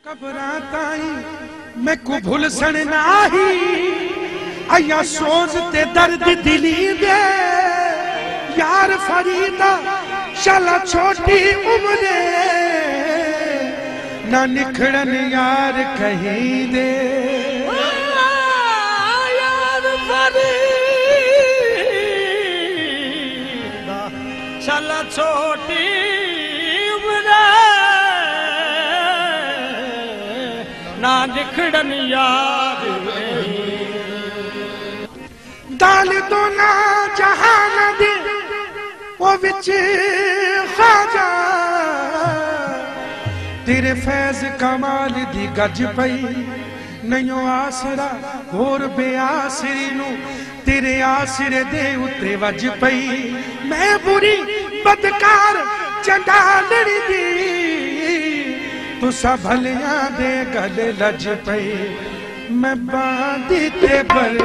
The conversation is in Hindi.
कबराताई मैं को भूलसण नाही आया सोज ते दर्द दिली दे यार फरीदा शाला छोटी उम्रे ना निखड़न यार कहीं दे यार फरीदा शाला छोटी उम्रे ना निखड़न यार दाल तो ना जहान दे वो विच ख्वाजा तेरे फैज कमाल दी गज पई नयो आसरा होर बेआसरी नू तेरे आसरे दे उते वज पई मैं बुरी बदकार चंडालड़ी दी तुसा भलिया दे गले लज पई मैं बांधी ते बल